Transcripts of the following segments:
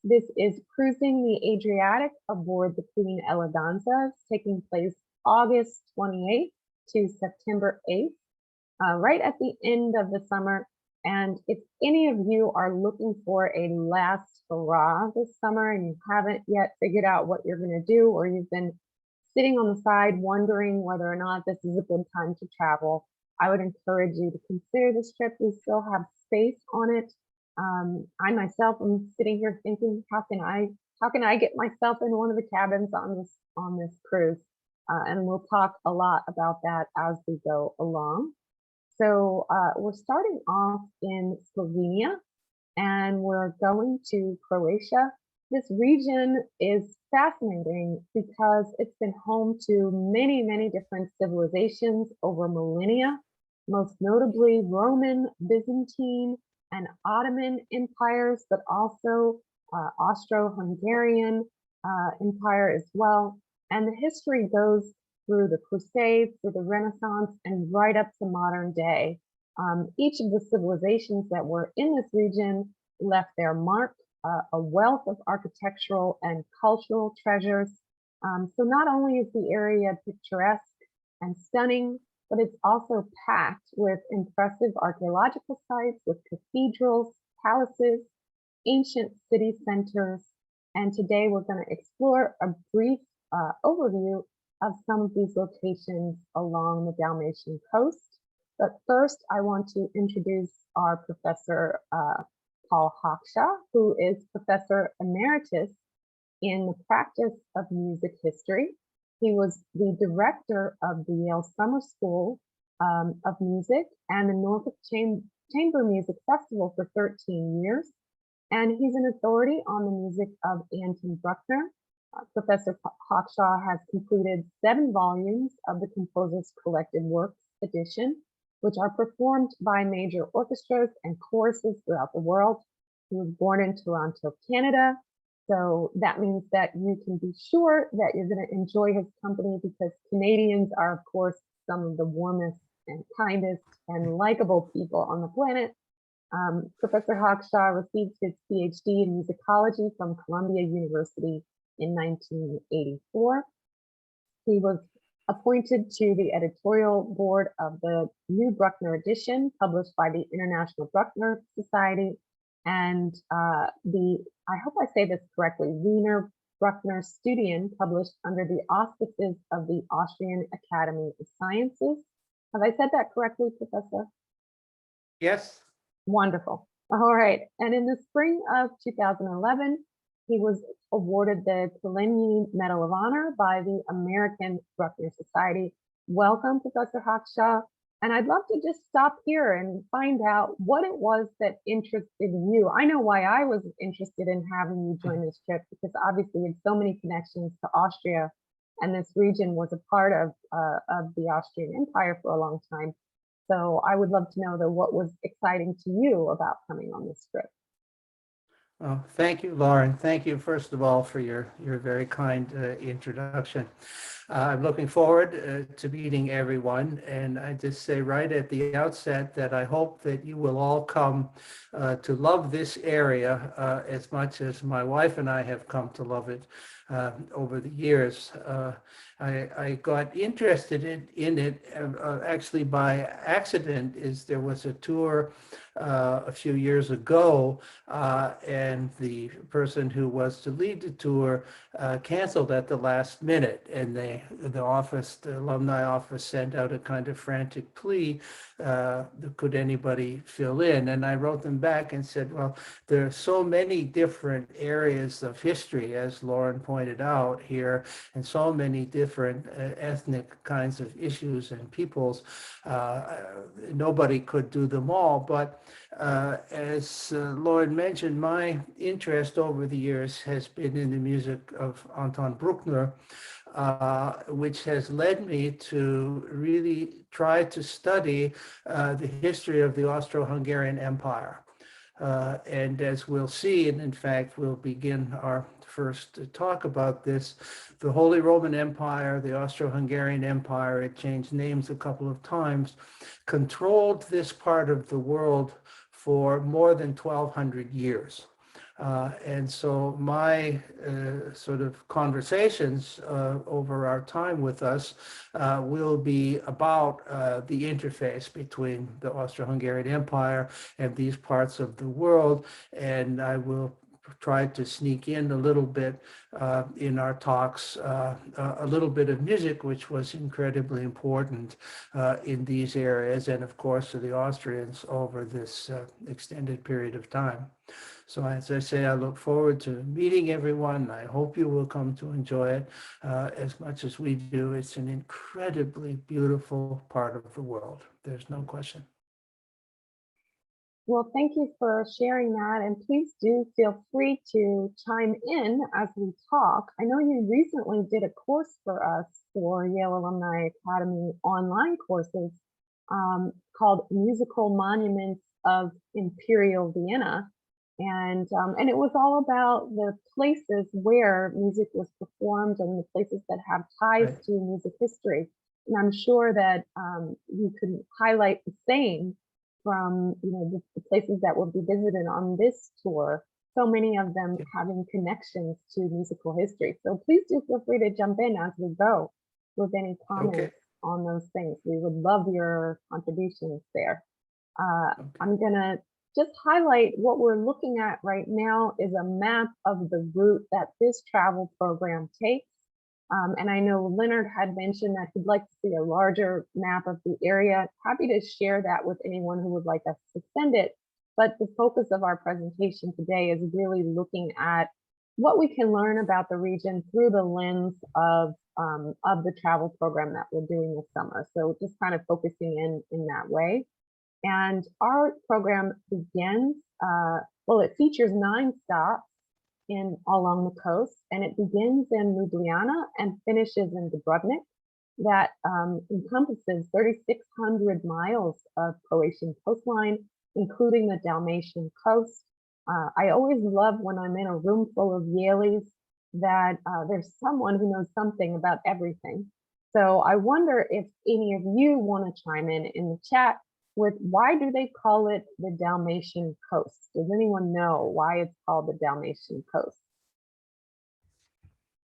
This is Cruising the Adriatic aboard the Queen Eleganza, taking place August 28th to September 8th, right at the end of the summer. And if any of you are looking for a last hurrah this summer and you haven't yet figured out what you're going to do, or you've been sitting on the side wondering whether or not this is a good time to travel, I would encourage you to consider this trip. We still have space on it. I myself am sitting here thinking, how can I get myself in one of the cabins on this cruise? And we'll talk a lot about that as we go along. So we're starting off in Slovenia, and we're going to Croatia. This region is fascinating because it's been home to many, many different civilizations over millennia, most notably Roman, Byzantine, and Ottoman empires, but also Austro-Hungarian empire as well. And the history goes through the Crusades, through the Renaissance, and right up to modern day. Each of the civilizations that were in this region left their mark, a wealth of architectural and cultural treasures. So not only is the area picturesque and stunning, but it's also packed with impressive archaeological sites, with cathedrals, palaces, ancient city centers. And today we're going to explore a brief overview of some of these locations along the Dalmatian coast. But first, I want to introduce our Professor Paul Hawkshaw, who is Professor Emeritus in the practice of music history. He was the director of the Yale Summer School of Music and the Norfolk Chamber Music Festival for 13 years. And he's an authority on the music of Anton Bruckner. Professor Hawkshaw has completed 7 volumes of the Composer's Collected Works edition, which are performed by major orchestras and choruses throughout the world. He was born in Toronto, Canada. So that means that you can be sure that you're going to enjoy his company, because Canadians are, of course, some of the warmest and kindest and likable people on the planet. Professor Hawkshaw received his PhD in musicology from Columbia University in 1984. He was appointed to the editorial board of the new Bruckner edition, published by the International Bruckner Society, and I hope I say this correctly, Wiener Bruckner Studien, published under the auspices of the Austrian Academy of Sciences. Have I said that correctly, Professor? Yes. Wonderful. All right. And in the spring of 2011, he was awarded the Alumni Medal of Honor by the American Bruckner Society. Welcome, Professor Hawkshaw. And I'd love to just stop here and find out what it was that interested you. I know why I was interested in having you join this trip, because obviously it's so many connections to Austria, and this region was a part of the Austrian Empire for a long time. So I would love to know, though, what was exciting to you about coming on this trip. Well, thank you, Lauren. Thank you, first of all, for your very kind introduction. I'm looking forward to meeting everyone. And I just say right at the outset that I hope that you will all come to love this area as much as my wife and I have come to love it over the years. I got interested in it actually by accident. There was a tour a few years ago, and the person who was to lead the tour canceled at the last minute, and the alumni office sent out a kind of frantic plea, could anybody fill in? And I wrote them back and said, well, there are so many different areas of history, as Lauren pointed out here, and so many different ethnic kinds of issues and peoples. Nobody could do them all, but as Lauren mentioned, my interest over the years has been in the music of Anton Bruckner, which has led me to really try to study the history of the Austro-Hungarian Empire. And as we'll see, and in fact, we'll begin our first talk about this, the Holy Roman Empire, the Austro-Hungarian Empire, it changed names a couple of times, controlled this part of the world for more than 1,200 years. And so my sort of conversations over our time with us will be about the interface between the Austro-Hungarian Empire and these parts of the world. And I will try to sneak in a little bit in our talks, a little bit of music, which was incredibly important in these areas, and of course to the Austrians over this extended period of time. So as I say, I look forward to meeting everyone. I hope you will come to enjoy it as much as we do. It's an incredibly beautiful part of the world. There's no question. Well, thank you for sharing that, and please do feel free to chime in as we talk. I know you recently did a course for us for Yale Alumni Academy online courses called Musical Monuments of Imperial Vienna. And it was all about the places where music was performed and the places that have ties to music history. And I'm sure that you can highlight the same from the places that will be visited on this tour, so many of them having connections to musical history. So please do feel free to jump in as we go with any comments on those things. We would love your contributions there. I'm gonna just highlight what we're looking at right now is a map of the route that this travel program takes. And I know Leonard had mentioned that he'd like to see a larger map of the area. Happy to share that with anyone who would like us to send it. But the focus of our presentation today is really looking at what we can learn about the region through the lens of the travel program that we're doing this summer. So just kind of focusing in that way. And our program begins, well, it features 9 stops along the coast, and it begins in Ljubljana and finishes in Dubrovnik. That encompasses 3,600 miles of Croatian coastline, including the Dalmatian coast. I always love when I'm in a room full of Yaleys that there's someone who knows something about everything. So I wonder if any of you want to chime in the chat with why do they call it the Dalmatian coast? Does anyone know why it's called the Dalmatian coast?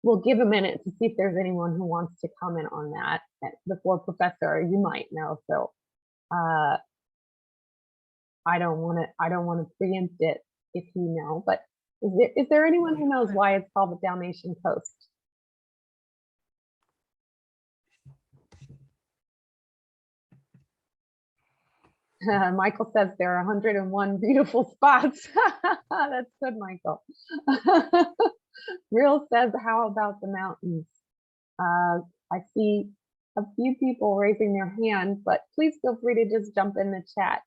We'll give a minute to see if there's anyone who wants to comment on that before Professor, you might know. So I don't want to preempt it if you know, but is there anyone who knows why it's called the Dalmatian coast? Michael says there are 101 beautiful spots. That's good, Michael. Real says, how about the mountains? I see a few people raising their hand, but please feel free to just jump in the chat.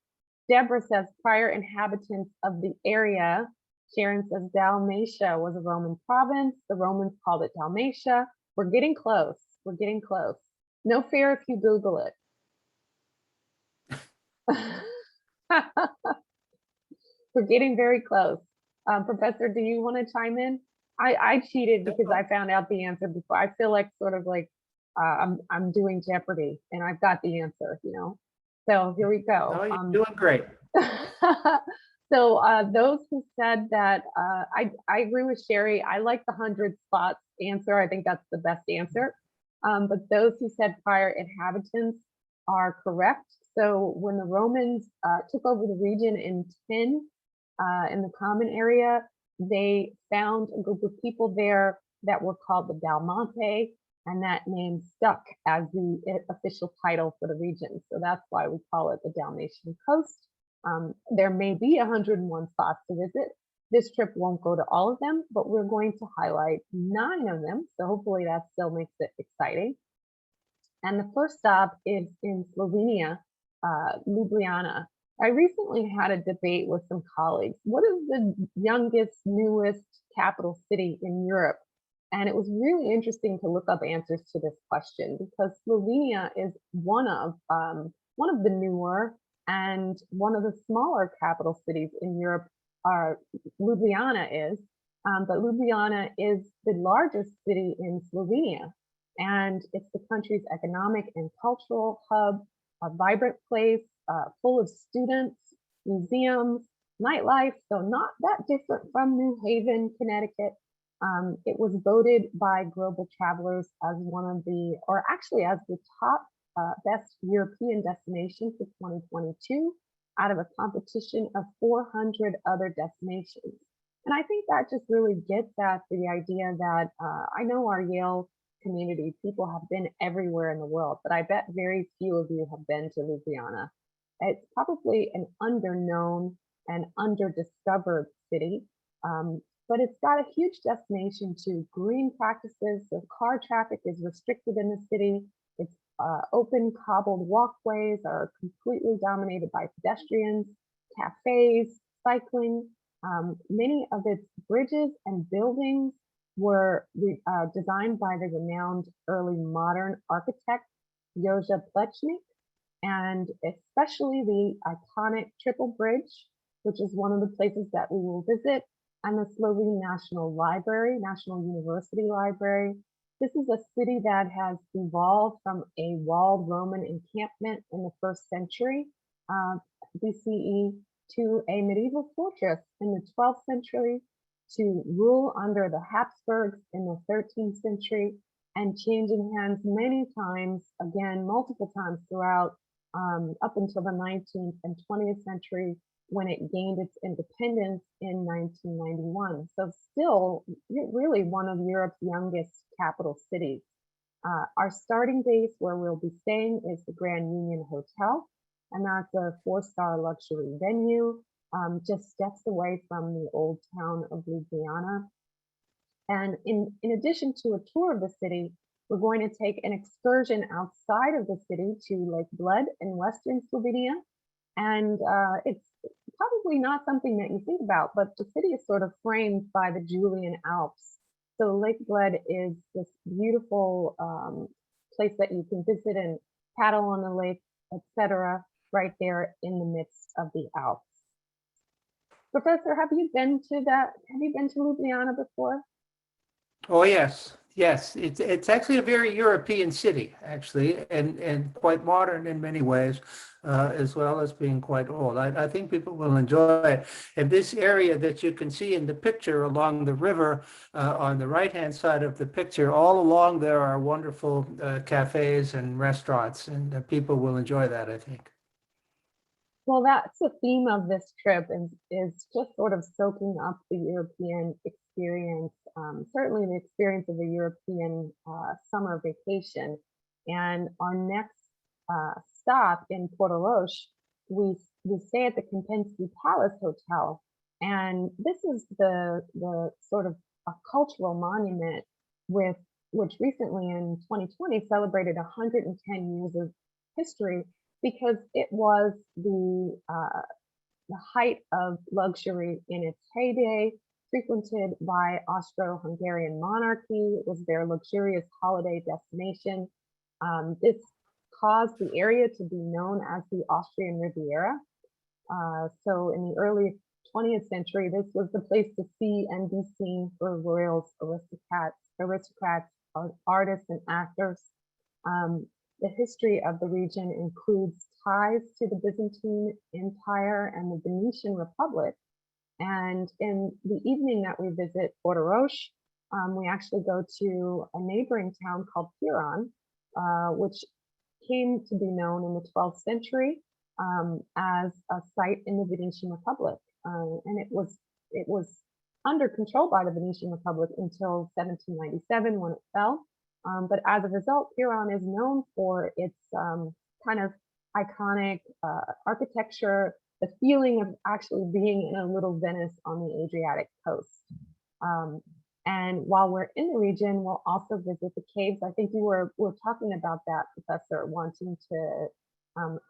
Deborah says, prior inhabitants of the area. Sharon says, Dalmatia was a Roman province. The Romans called it Dalmatia. We're getting close. We're getting close. No fear if you Google it. We're getting very close. Professor, do you want to chime in? I cheated because I found out the answer before. I feel like sort of like I'm doing Jeopardy and I've got the answer, So here we go. Oh, you're doing great. So those who said that, I agree with Sherry. I like the 100 spots answer. I think that's the best answer. But those who said prior inhabitants are correct. So when the Romans took over the region in 10, in the common area, they found a group of people there that were called the Dalmate, and that name stuck as the official title for the region. So that's why we call it the Dalmatian coast. There may be 101 spots to visit. This trip won't go to all of them, but we're going to highlight 9 of them. So hopefully that still makes it exciting. And the first stop is in Slovenia, Ljubljana. I recently had a debate with some colleagues. What is the youngest, newest capital city in Europe? And it was really interesting to look up answers to this question because Slovenia is one of the newer and one of the smaller capital cities in Europe. Ljubljana is, but Ljubljana is the largest city in Slovenia, and it's the country's economic and cultural hub, a vibrant place full of students, museums, nightlife, so not that different from New Haven, Connecticut. It was voted by global travelers as one of the, or actually as the top best European destination for 2022 out of a competition of 400 other destinations. And I think that just really gets at the idea that I know our Yale community, people have been everywhere in the world, but I bet very few of you have been to Ljubljana. It's probably an underknown and underdiscovered city, but it's got a huge destination to green practices. So car traffic is restricted in the city. Its open cobbled walkways are completely dominated by pedestrians, cafes, cycling. Many of its bridges and buildings were designed by the renowned early modern architect Jože Plečnik, and especially the iconic Triple Bridge, which is one of the places that we will visit, and the Slovene National Library, National University Library. This is a city that has evolved from a walled Roman encampment in the 1st century BCE to a medieval fortress in the 12th century, to rule under the Habsburgs in the 13th century, and changing hands many times, again, multiple times throughout, up until the 19th and 20th century, when it gained its independence in 1991. So still really one of Europe's youngest capital cities. Our starting base where we'll be staying is the Grand Union Hotel, and that's a 4-star luxury venue, just steps away from the old town of Ljubljana. And in addition to a tour of the city, we're going to take an excursion outside of the city to Lake Bled in western Slovenia. And it's probably not something that you think about, but the city is sort of framed by the Julian Alps. So Lake Bled is this beautiful place that you can visit and paddle on the lake, etc., right there in the midst of the Alps. Professor, have you been to Ljubljana before? Oh, yes. Yes, it's actually a very European city, actually, and quite modern in many ways, as well as being quite old. I think people will enjoy it. And this area that you can see in the picture along the river, on the right-hand side of the picture, all along there are wonderful cafes and restaurants, and people will enjoy that, I think. Well, that's the theme of this trip, is just sort of soaking up the European experience, certainly the experience of a European summer vacation. And our next stop in Portorož, we stay at the Kempinski Palace Hotel. And this is the sort of a cultural monument which recently in 2020 celebrated 110 years of history, because it was the height of luxury in its heyday, frequented by Austro-Hungarian monarchy. It was their luxurious holiday destination. This caused the area to be known as the Austrian Riviera. So in the early 20th century, this was the place to see and be seen for royals, aristocrats, artists, and actors. The history of the region includes ties to the Byzantine Empire and the Venetian Republic. And in the evening that we visit Portorož, we actually go to a neighboring town called Piran, which came to be known in the 12th century as a site in the Venetian Republic. And it was under control by the Venetian Republic until 1797, when it fell. But as a result, Piran is known for its kind of iconic architecture, the feeling of actually being in a little Venice on the Adriatic coast. And while we're in the region, we'll also visit the caves. I think you were talking about that, Professor, wanting to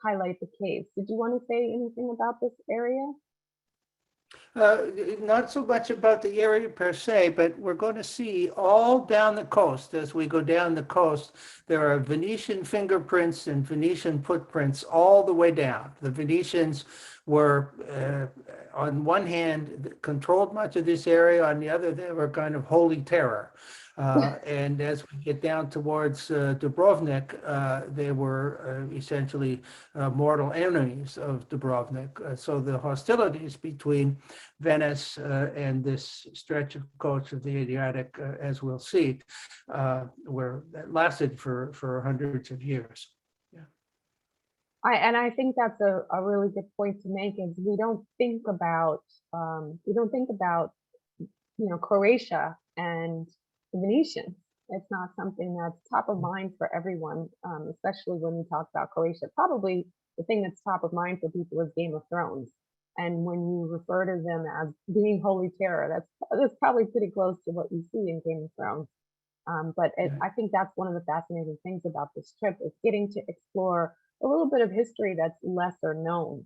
highlight the caves. Did you want to say anything about this area? Not so much about the area per se, but we're going to see all down the coast. As we go down the coast, there are Venetian fingerprints and Venetian footprints all the way down. The Venetians were on one hand, controlled much of this area. On the other, they were kind of holy terror. And as we get down towards Dubrovnik, they were essentially mortal enemies of Dubrovnik. So the hostilities between Venice and this stretch of coast of the Adriatic, as we'll see, lasted for hundreds of years. I think that's a really good point to make, is we don't think about Croatia and the Venetians. It's not something that's top of mind for everyone, especially when you talk about Croatia. Probably the thing that's top of mind for people is Game of Thrones. And when you refer to them as being holy terror, that's probably pretty close to what you see in Game of Thrones. I think that's one of the fascinating things about this trip, is getting to explore a little bit of history that's lesser known.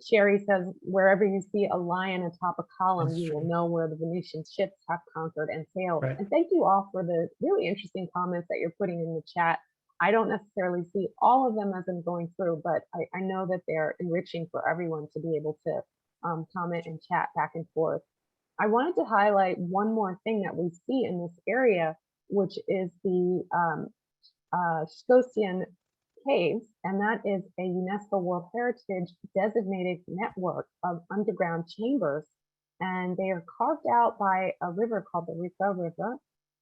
Sherry says, wherever you see a lion atop a column, That's you will true. know where the Venetian ships have conquered and sailed. Right. And thank you all for the really interesting comments that you're putting in the chat. I don't necessarily see all of them as I'm going through, but I know that they're enriching for everyone to be able to comment and chat back and forth. I wanted to highlight one more thing that we see in this area, which is the Scotian Caves, and that is a UNESCO World Heritage designated network of underground chambers, and they are carved out by a river called the River,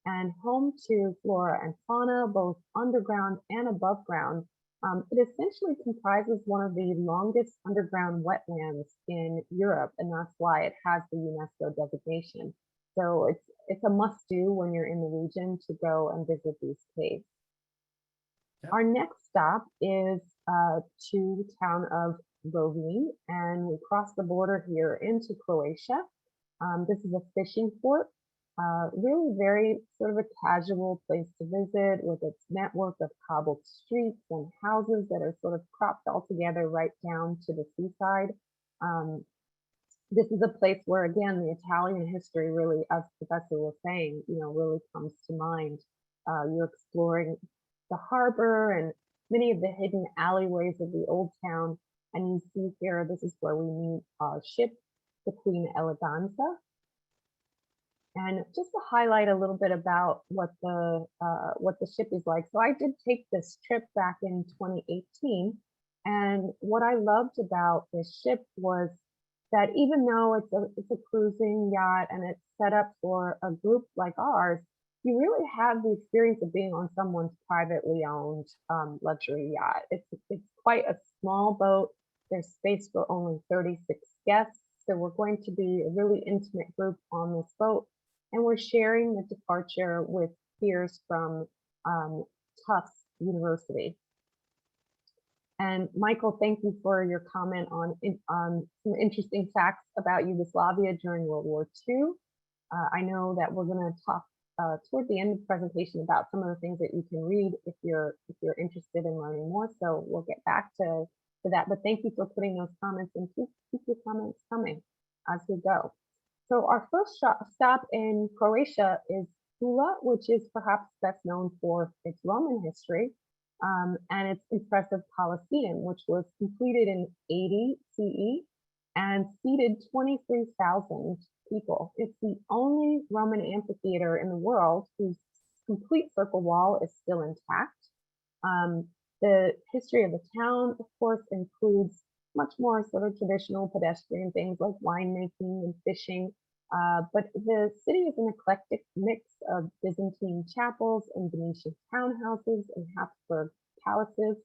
and home to flora and fauna, both underground and above ground. It essentially comprises one of the longest underground wetlands in Europe, and that's why it has the UNESCO designation. So it's a must-do when you're in the region to go and visit these caves. Our next stop is to the town of Rovi, and we cross the border here into Croatia. This is a fishing port, really very sort of a casual place to visit, with its network of cobbled streets and houses that are sort of cropped all together right down to the seaside. This is a place where, again, the Italian history really, as the professor was saying, really comes to mind. You're exploring the harbor and many of the hidden alleyways of the old town. And you see here, this is where we meet our ship, the Queen Eleganza. And just to highlight a little bit about what the ship is like. So I did take this trip back in 2018. And what I loved about this ship was that even though it's a cruising yacht and it's set up for a group like ours, you really have the experience of being on someone's privately owned luxury yacht. It's quite a small boat. There's space for only 36 guests. So we're going to be a really intimate group on this boat. And we're sharing the departure with peers from Tufts University. And Michael, thank you for your comment on some interesting facts about Yugoslavia during World War II. I know that we're going to talk toward the end of the presentation about some of the things that you can read if you're interested in learning more. So we'll get back to that. But thank you for putting those comments, and keep your comments coming as we go. So our first stop in Croatia is Pula, which is perhaps best known for its Roman history and its impressive Colosseum, which was completed in 80 CE and seated 23,000 people. It's the only Roman amphitheater in the world whose complete circle wall is still intact. The history of the town, of course, includes much more sort of traditional pedestrian things like winemaking and fishing. But the city is an eclectic mix of Byzantine chapels and Venetian townhouses and Habsburg palaces.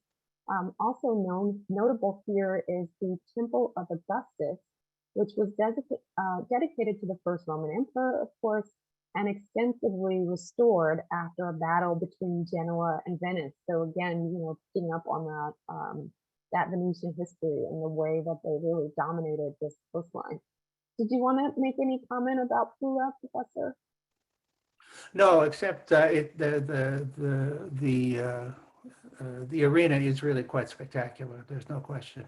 Also notable here is the Temple of Augustus, which was dedicated to the first Roman emperor, of course, and extensively restored after a battle between Genoa and Venice. So again, picking up on that Venetian history and the way that they really dominated this coastline. Did you want to make any comment about Pula, Professor? No, except the arena is really quite spectacular. There's no question.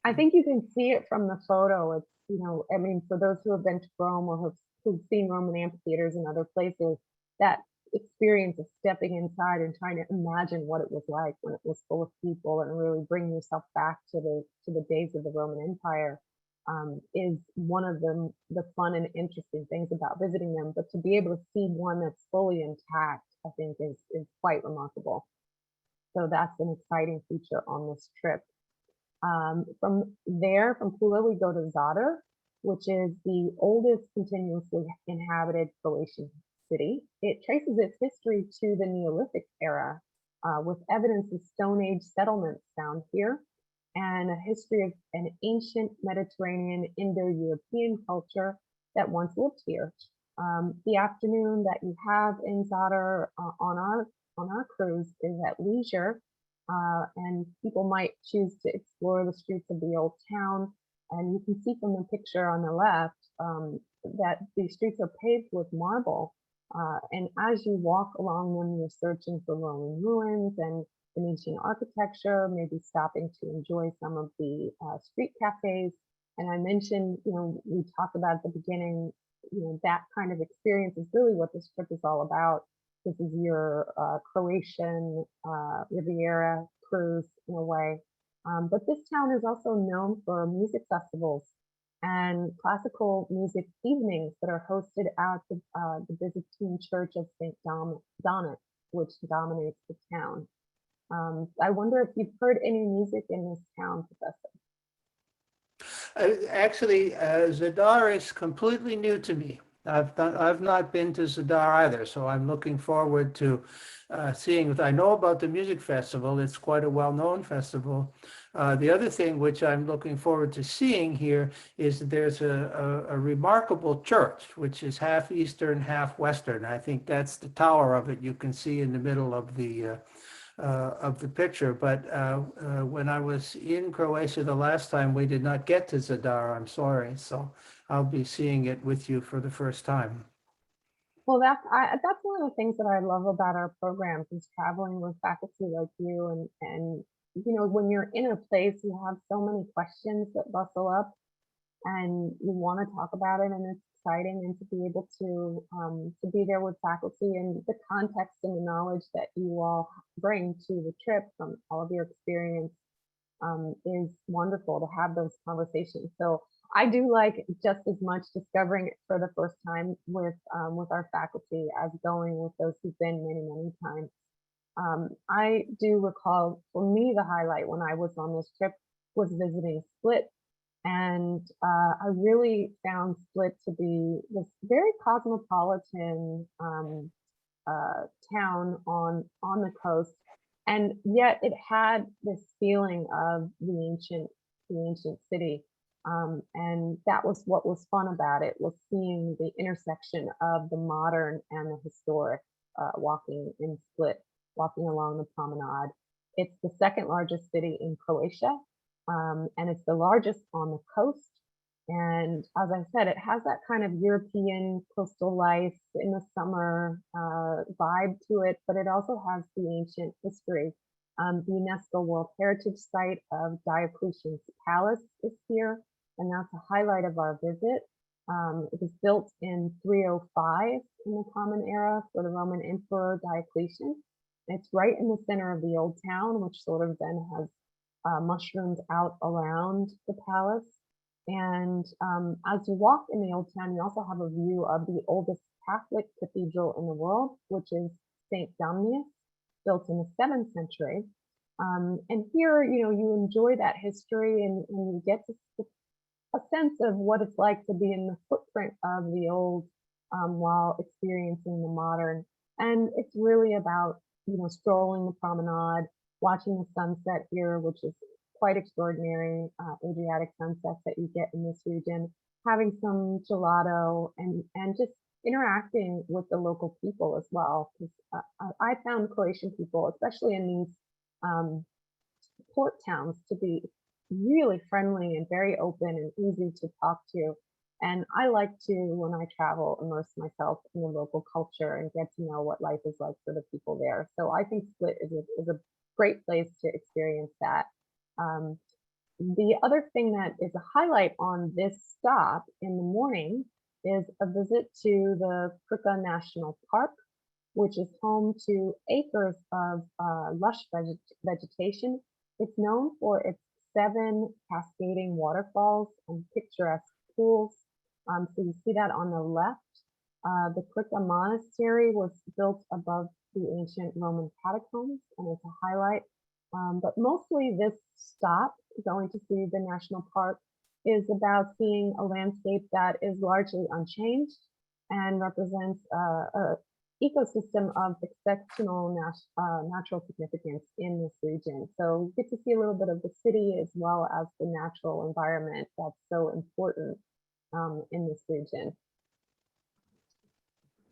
I think you can see it from the photo. It's, I mean, for those who have been to Rome or who've seen Roman amphitheaters in other places, that experience of stepping inside and trying to imagine what it was like when it was full of people and really bring yourself back to the days of the Roman Empire. is one of the fun and interesting things about visiting them. But to be able to see one that's fully intact, I think is quite remarkable. So that's an exciting feature on this trip. From there, from Pula, we go to Zadar, which is the oldest continuously inhabited Croatian city. It traces its history to the Neolithic era, with evidence of Stone Age settlements found here, and a history of an ancient Mediterranean Indo-European culture that once lived here. The afternoon that you have in Zadar on our cruise is at leisure, and people might choose to explore the streets of the old town. And you can see from the picture on the left that the streets are paved with marble. And as you walk along them, you're searching for Roman ruins and Venetian architecture, maybe stopping to enjoy some of the street cafes. And I mentioned, we talked about at the beginning, that kind of experience is really what this trip is all about. This is your Croatian Riviera cruise in a way. But this town is also known for music festivals and classical music evenings that are hosted at the Byzantine Church of St. Dominic, which dominates the town. I wonder if you've heard any music in this town, Professor. Actually, Zadar is completely new to me. I've not been to Zadar either, so I'm looking forward to seeing. I know about the music festival; it's quite a well-known festival. The other thing which I'm looking forward to seeing here is that there's a remarkable church, which is half Eastern, half Western. I think that's the tower of it. You can see in the middle of the picture. But when I was in Croatia the last time, we did not get to Zadar. I'm sorry. So I'll be seeing it with you for the first time. Well, that's one of the things that I love about our programs is traveling with faculty like you, and when you're in a place, you have so many questions that bustle up, and you want to talk about it, and it's exciting, and to be able to be there with faculty and the context and the knowledge that you all bring to the trip from all of your experience is wonderful to have those conversations. So I do like just as much discovering it for the first time with our faculty as going with those who've been many times. I do recall, for me, the highlight when I was on this trip was visiting Split. And I really found Split to be this very cosmopolitan town on the coast, and yet it had this feeling of the ancient city. And that was what was fun about it, was seeing the intersection of the modern and the historic, walking in Split, walking along the promenade. It's the second largest city in Croatia, and it's the largest on the coast. And as I said, it has that kind of European coastal life in the summer vibe to it, but it also has the ancient history. The UNESCO World Heritage Site of Diocletian's Palace is here, and that's a highlight of our visit. It was built in 305 in the Common Era for the Roman Emperor Diocletian. It's right in the center of the old town, which sort of then has mushrooms out around the palace. And as you walk in the old town, you also have a view of the oldest Catholic cathedral in the world, which is St. Dominic, built in the 7th century. And here, you enjoy that history, and you get a sense of what it's like to be in the footprint of the old while experiencing the modern. And it's really about, strolling the promenade, watching the sunset here, which is quite extraordinary, Adriatic sunsets that you get in this region, having some gelato, and just interacting with the local people as well. Because I found Croatian people, especially in these port towns, to be really friendly and very open and easy to talk to. And I like to, when I travel, immerse myself in the local culture and get to know what life is like for the people there. So I think Split is a great place to experience that. The other thing that is a highlight on this stop in the morning is a visit to the Krka National Park, which is home to acres of lush vegetation. It's known for its 7 cascading waterfalls and picturesque pools. So you see that on the left. The Krka Monastery was built above the ancient Roman catacombs, and it's a highlight. But mostly this stop, going to see the national park, is about seeing a landscape that is largely unchanged and represents a ecosystem of exceptional natural significance in this region. So you get to see a little bit of the city as well as the natural environment that's so important in this region.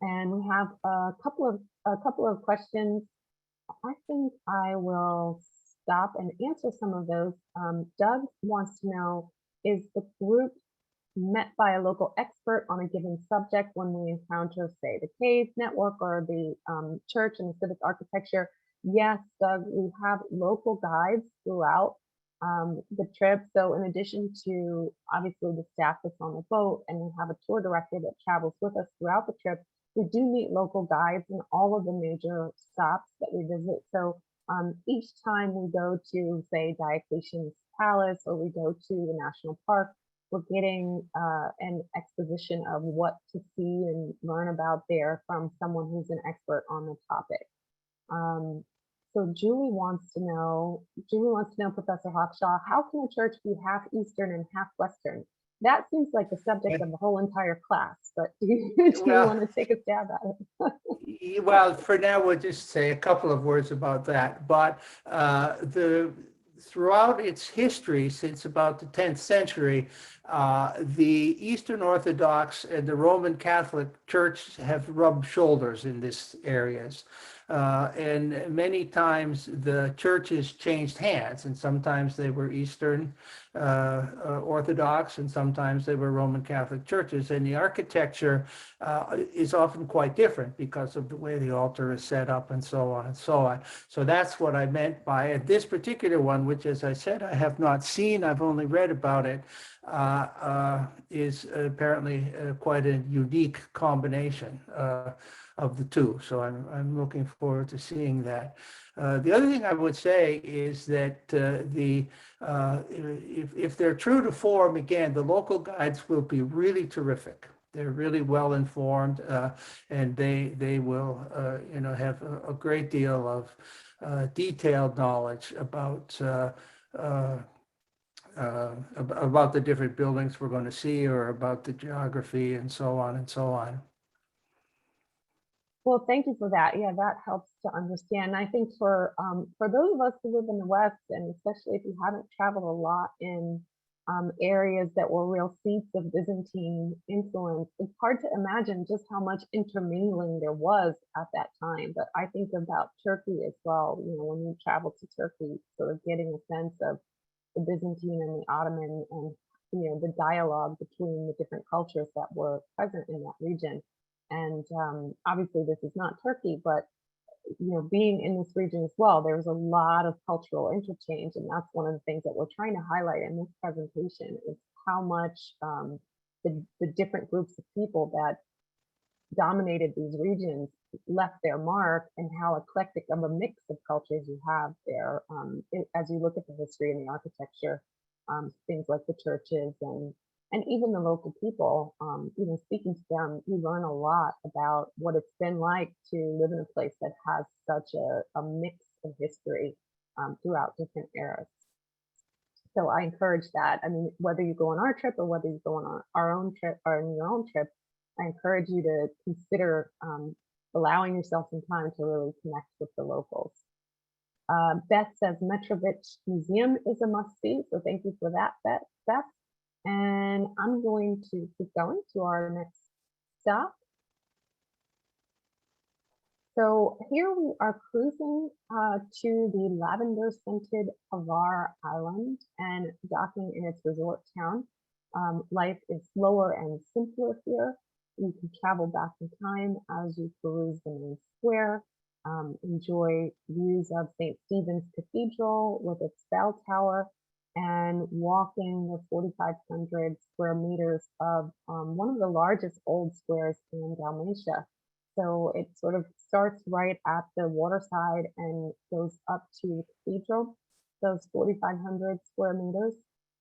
And we have a couple of questions. I think I will stop and answer some of those. Doug wants to know, is the group met by a local expert on a given subject when we encounter, say, the cave network or the church and the civic architecture? Yes, Doug, we have local guides throughout the trip. So in addition to obviously the staff that's on the boat, and we have a tour director that travels with us throughout the trip, we do meet local guides in all of the major stops that we visit. So each time we go to, say, Diocletian's Palace, or we go to the national park, we're getting an exposition of what to see and learn about there from someone who's an expert on the topic. So Julie wants to know, Professor Hawkshaw, how can a church be half Eastern and half Western? That seems like the subject of the whole entire class, but do you want to take a stab at it? Well, for now, we'll just say a couple of words about that. But throughout its history, since about the 10th century, the Eastern Orthodox and the Roman Catholic Church have rubbed shoulders in these areas. And many times the churches changed hands, and sometimes they were Eastern Orthodox, and sometimes they were Roman Catholic churches. And the architecture is often quite different because of the way the altar is set up, and so on and so on. So that's what I meant by it. This particular one, which, as I said, I have not seen, I've only read about it, is apparently quite a unique combination of the two. So I'm looking forward to seeing that. The other thing I would say is that if they're true to form, again, the local guides will be really terrific. They're really well informed, and they will have a great deal of detailed knowledge about the different buildings we're going to see, or about the geography, and so on and so on. Well, thank you for that. Yeah, that helps to understand. I think for those of us who live in the West, and especially if you haven't traveled a lot in areas that were real seats of Byzantine influence, it's hard to imagine just how much intermingling there was at that time. But I think about Turkey as well. You know, when you travel to Turkey, sort of getting a sense of the Byzantine and the Ottoman, and the dialogue between the different cultures that were present in that region. And obviously this is not Turkey, but being in this region as well, there's a lot of cultural interchange, and that's one of the things that we're trying to highlight in this presentation, is how much the different groups of people that dominated these regions left their mark, and how eclectic of a mix of cultures you have there. As you look at the history and the architecture, things like the churches and even the local people, speaking to them, you learn a lot about what it's been like to live in a place that has such a mix of history throughout different eras. So I encourage that. I mean, whether you go on our trip or whether you go on our own trip or on your own trip, I encourage you to consider allowing yourself some time to really connect with the locals. Beth says Metrovich Museum is a must-see, so thank you for that, Beth. And I'm going to keep going to our next stop. So here we are cruising to the lavender-scented Hvar Island and docking in its resort town. Life is slower and simpler here. You can travel back in time as you peruse the main square, enjoy views of St. Stephen's Cathedral with its bell tower, and walking the 4,500 square meters of one of the largest old squares in Dalmatia. So it sort of starts right at the waterside and goes up to the cathedral. those 4,500 square meters.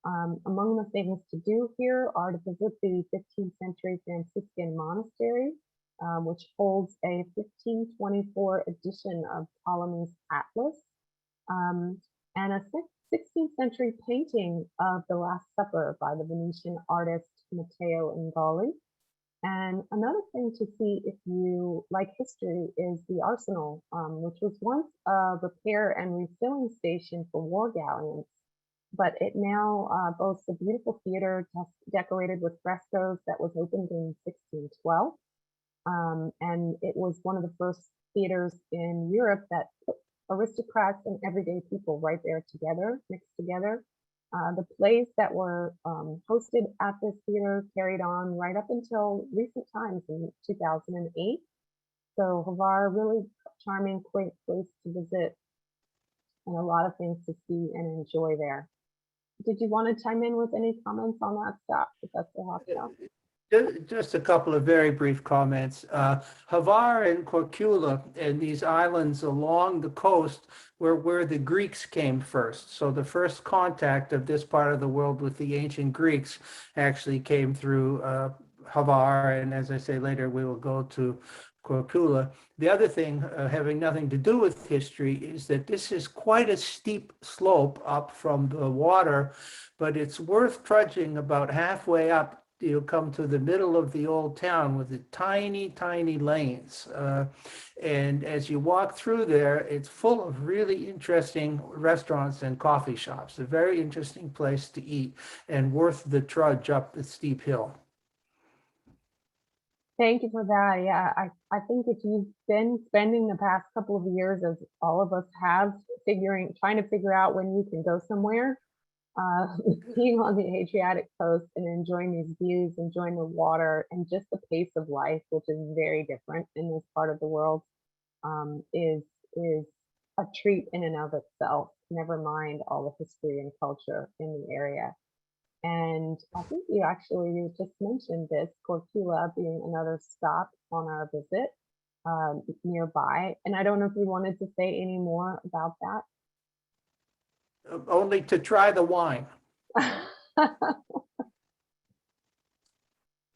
Among the things to do here are to visit the 15th century Franciscan monastery, which holds a 1524 edition of Ptolemy's Atlas, and a 16th century painting of the Last Supper by the Venetian artist Matteo Ingali. And another thing to see if you like history is the Arsenal, which was once a repair and refilling station for war galleons, but it now boasts a beautiful theater decorated with frescoes that was opened in 1612. And it was one of the first theaters in Europe that put aristocrats and everyday people right there together, mixed together. The plays that were hosted at this theater carried on right up until recent times in 2008. So Hvar, really charming, quaint place to visit, and a lot of things to see and enjoy there. Did you want to chime in with any comments on that stuff, Professor Hawkshaw? Just a couple of very brief comments. Hvar and Korčula and these islands along the coast were where the Greeks came first. So the first contact of this part of the world with the ancient Greeks actually came through Hvar, and as I say later, we will go to Korčula. The other thing, having nothing to do with history, is that this is quite a steep slope up from the water, but it's worth trudging about halfway up. You'll come to the middle of the old town with the tiny, tiny lanes. And as you walk through there, it's full of really interesting restaurants and coffee shops. A very interesting place to eat and worth the trudge up the steep hill. Thank you for that. Yeah, I think if you've been spending the past couple of years, as all of us have, trying to figure out when you can go somewhere, being on the Adriatic coast and enjoying these views, enjoying the water, and just the pace of life, which is very different in this part of the world, is a treat in and of itself. Never mind all the history and culture in the area. And I think you just mentioned this, Korčula being another stop on our visit nearby. And I don't know if you wanted to say any more about that. Only to try the wine.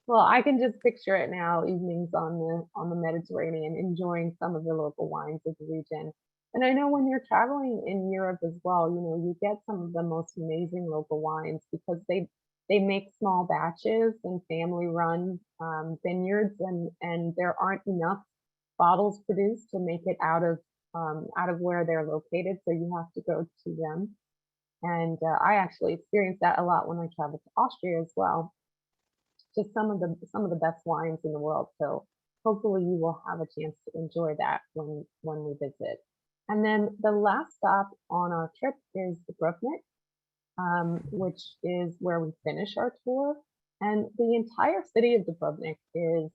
Well, I can just picture it now, evenings on the Mediterranean, enjoying some of the local wines of the region. And I know when you're traveling in Europe as well, you get some of the most amazing local wines because they make small batches and family run vineyards, and there aren't enough bottles produced to make it out of where they're located, so you have to go to them. And I actually experienced that a lot when I traveled to Austria as well. Just some of the best wines in the world. So hopefully you will have a chance to enjoy that when we visit. And then the last stop on our trip is Dubrovnik, which is where we finish our tour. And the entire city of Dubrovnik is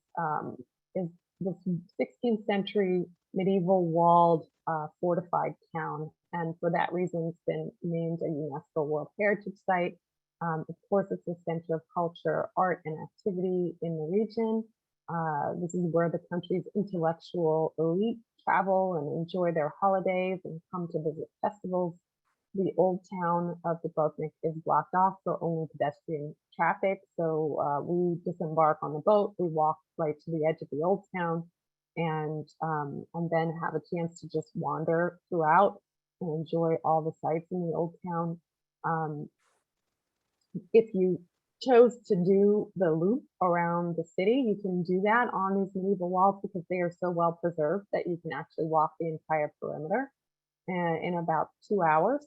this 16th century medieval walled fortified town. And for that reason, it's been named a UNESCO World Heritage Site. Of course, it's a center of culture, art, and activity in the region. This is where the country's intellectual elite travel and enjoy their holidays and come to visit festivals. The old town of Dubrovnik is blocked off for only pedestrian traffic. So we disembark on the boat, we walk right to the edge of the old town, and then have a chance to just wander throughout and enjoy all the sights in the old town. If you chose to do the loop around the city, you can do that on these medieval walls because they are so well preserved that you can actually walk the entire perimeter in about 2 hours.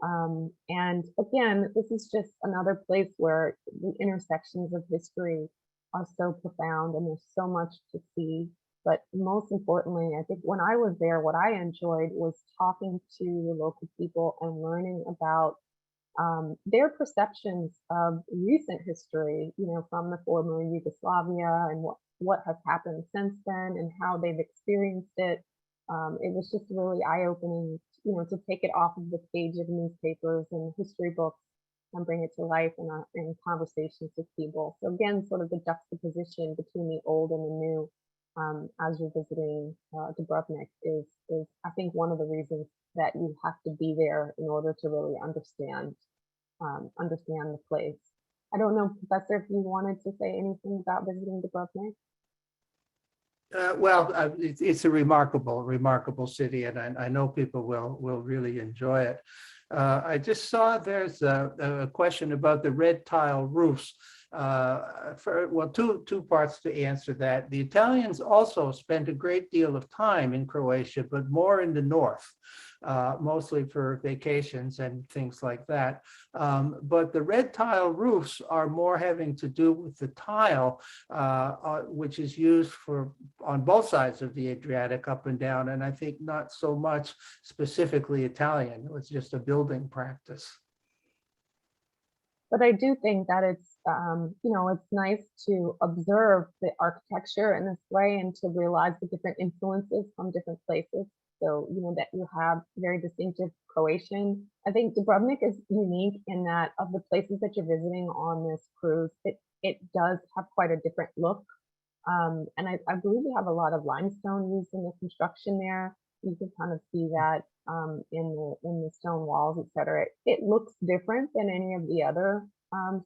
And again, this is just another place where the intersections of history are so profound and there's so much to see. But most importantly, I think when I was there, what I enjoyed was talking to the local people and learning about their perceptions of recent history, from the former Yugoslavia and what has happened since then and how they've experienced it. It was just really eye-opening, to take it off of the page of newspapers and history books and bring it to life in conversations with people. So again, sort of the juxtaposition between the old and the new as you're visiting Dubrovnik is I think one of the reasons that you have to be there in order to really understand the place. I don't know, Professor, if you wanted to say anything about visiting Dubrovnik. It's a remarkable city, and I know people will really enjoy it. I just saw there's a question about the red tile roofs. Two parts to answer that. The Italians also spent a great deal of time in Croatia, but more in the north, mostly for vacations and things like that. But the red tile roofs are more having to do with the tile, which is used on both sides of the Adriatic, up and down, and I think not so much specifically Italian. It was just a building practice. But I do think that it's, it's nice to observe the architecture in this way and to realize the different influences from different places. So, that you have very distinctive Croatian. I think Dubrovnik is unique in that of the places that you're visiting on this cruise, it does have quite a different look. And I believe we have a lot of limestone used in the construction there. You can kind of see that in the stone walls, etc. It looks different than any of the other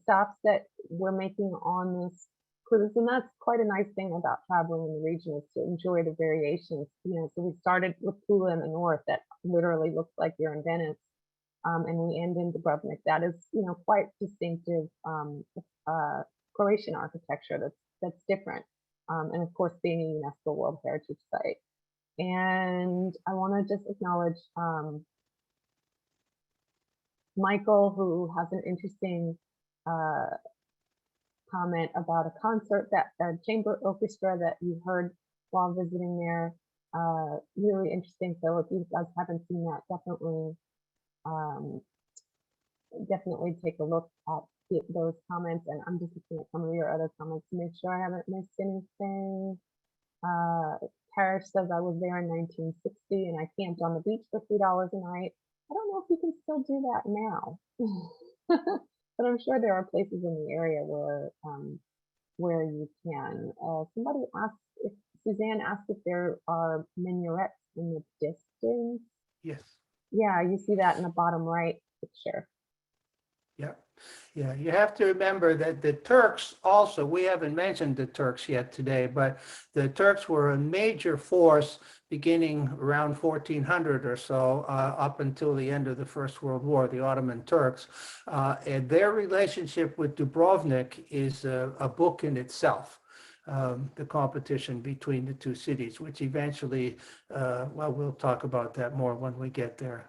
stops that we're making on this cruise, and that's quite a nice thing about traveling in the region, is to enjoy the variations. So we started with Pula in the north, that literally looks like you're in Venice, and we end in Dubrovnik. That is, quite distinctive Croatian architecture that's different, and of course, being a UNESCO World Heritage Site. And I want to just acknowledge Michael, who has an interesting comment about a concert, that chamber orchestra that you heard while visiting there. Really interesting. So if you guys haven't seen that, definitely take a look at those comments. And I'm just looking at some of your other comments to make sure I haven't missed anything. Parrish says, I was there in 1960 and I camped on the beach for $3 a night. I don't know if you can still do that now, but I'm sure there are places in the area where you can. Somebody asked, Suzanne asked if there are minarets in the distance. Yes. Yeah, you see that in the bottom right picture. Yeah, you have to remember that the Turks also, we haven't mentioned the Turks yet today, but the Turks were a major force beginning around 1400 or so, up until the end of the First World War, the Ottoman Turks. And their relationship with Dubrovnik is a book in itself. The competition between the two cities, which eventually, we'll talk about that more when we get there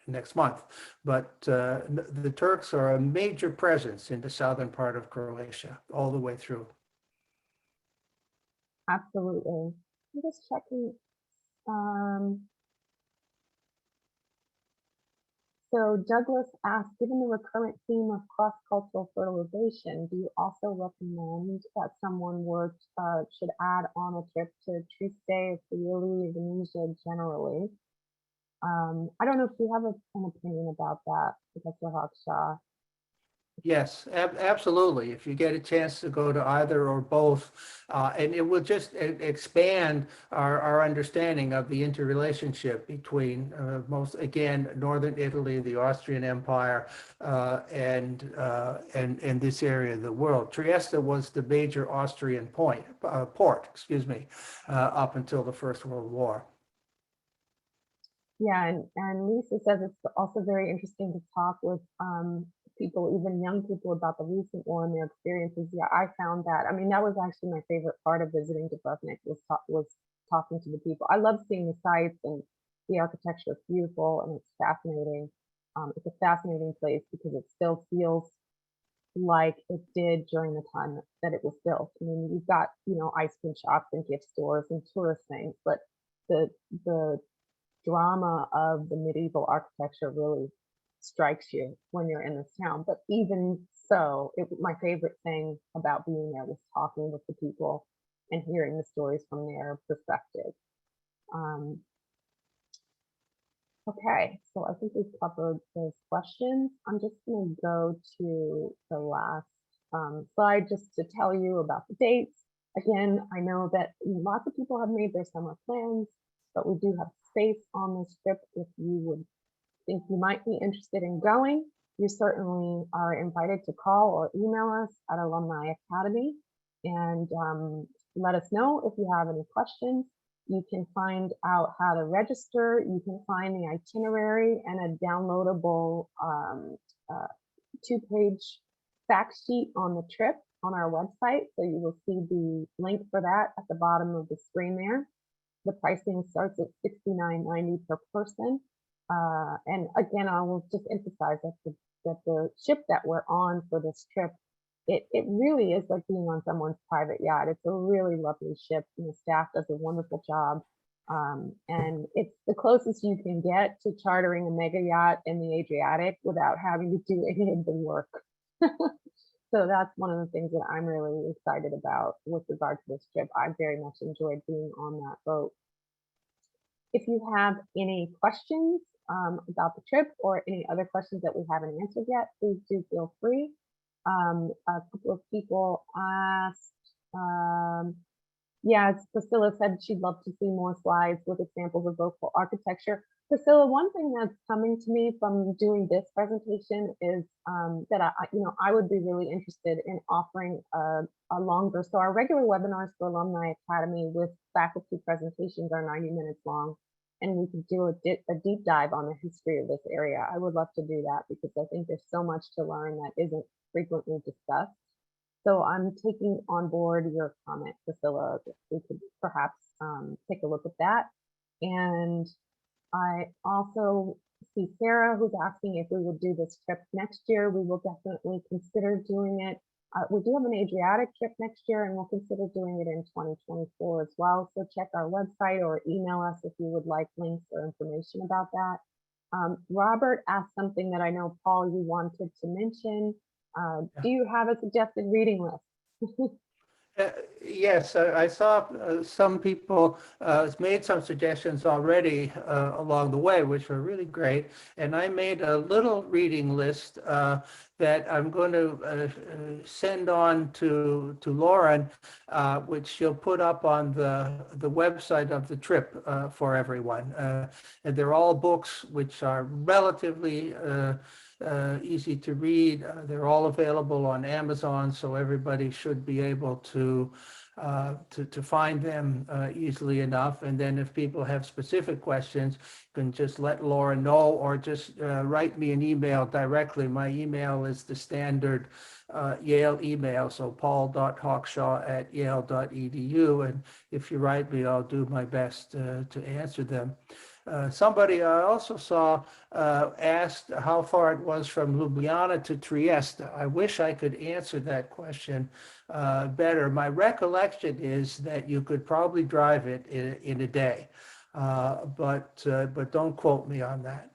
next month. But the Turks are a major presence in the southern part of Croatia, all the way through. Absolutely. I'm just checking. So Douglas asked, given the recurrent theme of cross-cultural fertilization, do you also recommend that someone should add on a trip to Trieste, Friuli, Venetia generally? I don't know if you have an opinion about that, Professor Hawkshaw. Yes, absolutely. If you get a chance to go to either or both, and it will just expand our understanding of the interrelationship between northern Italy, the Austrian Empire, and this area of the world. Trieste was the major Austrian port, up until the First World War. Yeah, and Lisa says it's also very interesting to talk with people, even young people, about the recent war and their experiences. Yeah, I found that. I mean, that was actually my favorite part of visiting Dubrovnik, was talking to the people. I love seeing the sites, and the architecture is beautiful and it's fascinating. It's a fascinating place because it still feels like it did during the time that it was built. I mean, you've got, ice cream shops and gift stores and tourist things, but the drama of the medieval architecture really strikes you when you're in this town. But even so, my favorite thing about being there was talking with the people and hearing the stories from their perspective. Okay, so I think we've covered those questions. I'm just going to go to the last slide just to tell you about the dates. Again, I know that lots of people have made their summer plans, but we do have space on this trip if you would think you might be interested in going. You certainly are invited to call or email us at Alumni Academy and let us know if you have any questions. You can find out how to register. You can find the itinerary and a downloadable 2-page fact sheet on the trip on our website. So you will see the link for that at the bottom of the screen there. The pricing starts at $69.90 per person. And again, I will just emphasize that the ship that we're on for this trip, it really is like being on someone's private yacht. It's a really lovely ship, and the staff does a wonderful job. And it's the closest you can get to chartering a mega yacht in the Adriatic without having to do any of the work. So that's one of the things that I'm really excited about with regard to this trip. I very much enjoyed being on that boat. If you have any questions about the trip or any other questions that we haven't answered yet, please do feel free. A couple of people asked, yeah, Priscilla said she'd love to see more slides with examples of local architecture. Priscilla, one thing that's coming to me from doing this presentation is that I would be really interested in offering a longer. So our regular webinars for Alumni Academy with faculty presentations are 90 minutes long, and we could do a deep dive on the history of this area. I would love to do that because I think there's so much to learn that isn't frequently discussed. So I'm taking on board your comment, Priscilla. We could perhaps take a look at that. And I also see Sarah, who's asking if we would do this trip next year. We will definitely consider doing it. We do have an Adriatic trip next year, and we'll consider doing it in 2024 as well. So check our website or email us if you would like links or information about that. Robert asked something that I know, Paul, you wanted to mention. Do you have a suggested reading list? Yes, I saw some people made some suggestions already along the way, which were really great. And I made a little reading list that I'm going to send on to Lauren, which she'll put up on the website of the trip for everyone. And they're all books which are relatively easy to read. They're all available on Amazon, so everybody should be able to find them easily enough. And then if people have specific questions, you can just let Laura know or just write me an email directly. My email is the standard Yale email, so paul.hawkshaw@yale.edu. And if you write me, I'll do my best to answer them. Somebody I also saw asked how far it was from Ljubljana to Trieste. I wish I could answer that question better. My recollection is that you could probably drive it in a day, but don't quote me on that.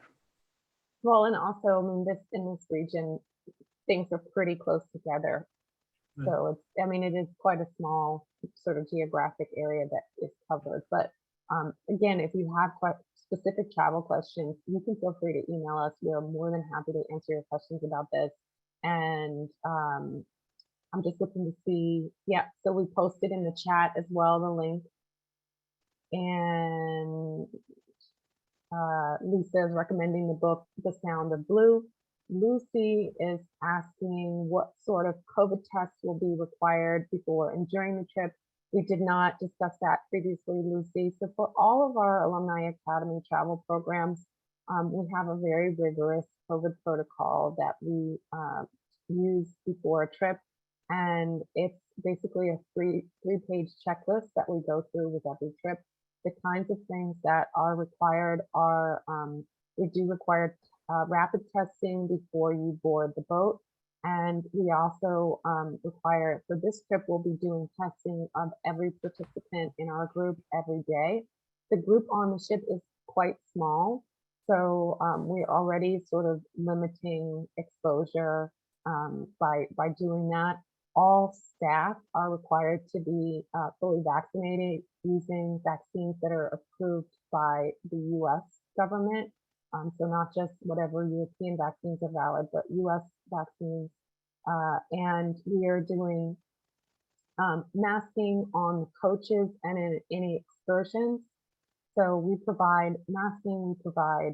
Well, and also, I mean, in this region, things are pretty close together. So it's, I mean, it is quite a small sort of geographic area that is covered. But again, if you have specific travel questions, you can feel free to email us. We're more than happy to answer your questions about this. And I'm just looking to see, yeah, so we posted in the chat as well, the link. And Lisa is recommending the book, The Sound of Blue. Lucy is asking what sort of COVID tests will be required before and during the trip. We did not discuss that previously, Lucy. So for all of our Alumni Academy travel programs, we have a very rigorous COVID protocol that we use before a trip. And it's basically a three-page checklist that we go through with every trip. The kinds of things that are required are, we do require rapid testing before you board the boat. And we also require, for this trip, we'll be doing testing of every participant in our group every day. The group on the ship is quite small, so we're already sort of limiting exposure by doing that. All staff are required to be fully vaccinated using vaccines that are approved by the US government. So not just whatever European vaccines are valid, but US vaccines. And we are doing masking on the coaches and in any excursions. So we provide masking, we provide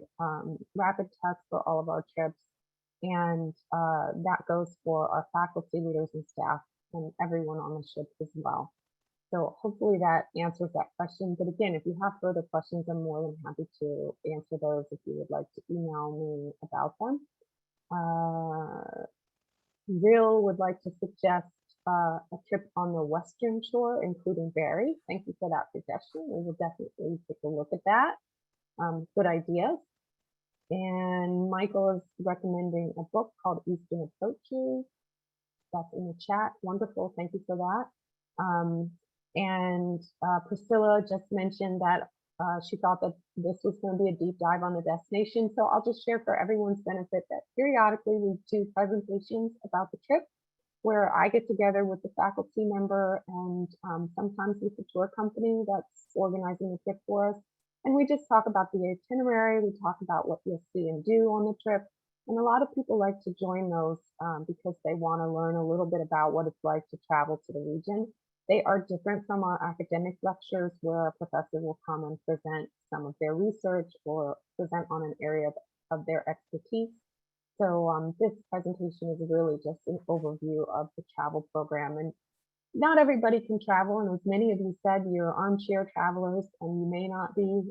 rapid tests for all of our trips, and that goes for our faculty, leaders, and staff, and everyone on the ship as well. So hopefully that answers that question. But again, if you have further questions, I'm more than happy to answer those if you would like to email me about them. Will would like to suggest a trip on the western shore, including Barry. Thank you for that suggestion. We will definitely take a look at that. Good ideas. And Michael is recommending a book called Eastern Approaches. That's in the chat. Wonderful. Thank you for that. Priscilla just mentioned that she thought that this was going to be a deep dive on the destination. So I'll just share for everyone's benefit that periodically we do presentations about the trip where I get together with the faculty member and sometimes with the tour company that's organizing the trip for us. And we just talk about the itinerary, we talk about what you'll see and do on the trip. And a lot of people like to join those because they want to learn a little bit about what it's like to travel to the region. They are different from our academic lectures where a professor will come and present some of their research or present on an area of their expertise. So this presentation is really just an overview of the travel program. And not everybody can travel, and as many of you said, you're armchair travelers and you may not be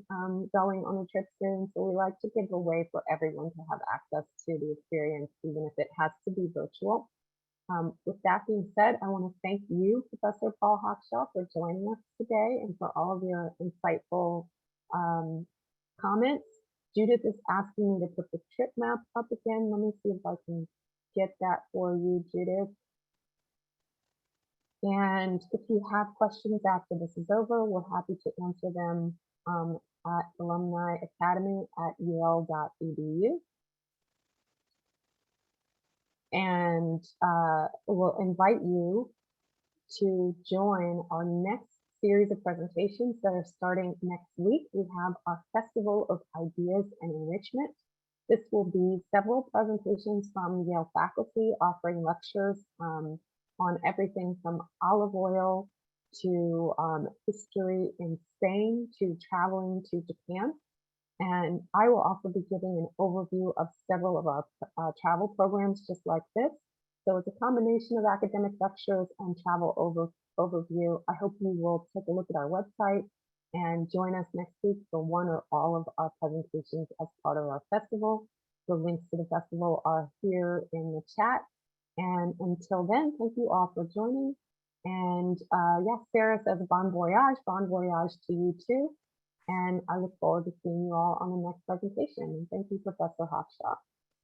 going on a trip soon. So we like to give a way for everyone to have access to the experience, even if it has to be virtual. With that being said, I want to thank you, Professor Paul Hawkshaw, for joining us today and for all of your insightful comments. Judith is asking me to put the trip map up again. Let me see if I can get that for you, Judith. And if you have questions after this is over, we're happy to answer them at Alumni Academy at yale.edu. And we'll invite you to join our next series of presentations that are starting next week. We have our Festival of Ideas and Enrichment. This will be several presentations from Yale faculty offering lectures on everything from olive oil to history in Spain to traveling to Japan. And I will also be giving an overview of several of our travel programs just like this. So it's a combination of academic lectures and travel overview. I hope you will take a look at our website and join us next week for one or all of our presentations as part of our festival. The links to the festival are here in the chat. And until then, thank you all for joining. And yes, Sarah says bon voyage to you too. And I look forward to seeing you all on the next presentation. And thank you, Professor Hawkshaw.